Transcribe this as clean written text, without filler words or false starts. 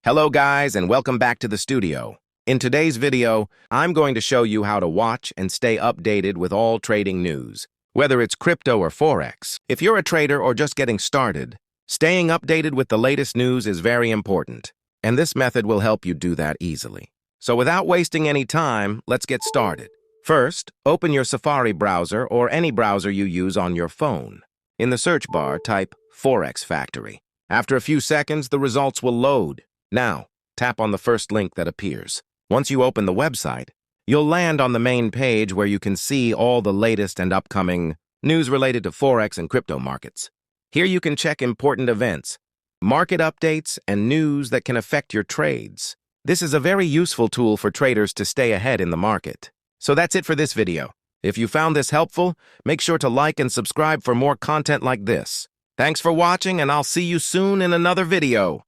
Hello guys, and welcome back to the studio. In today's video, I'm going to show you how to watch and stay updated with all trading news, whether it's crypto or Forex. If you're a trader or just getting started, staying updated with the latest news is very important, and this method will help you do that easily. So without wasting any time, let's get started. First, open your Safari browser or any browser you use on your phone. In the search bar, type Forex Factory. After a few seconds, the results will load. Now, tap on the first link that appears. Once you open the website, you'll land on the main page where you can see all the latest and upcoming news related to Forex and crypto markets. Here you can check important events, market updates, and news that can affect your trades. This is a very useful tool for traders to stay ahead in the market. So that's it for this video. If you found this helpful, make sure to like and subscribe for more content like this. Thanks for watching, and I'll see you soon in another video.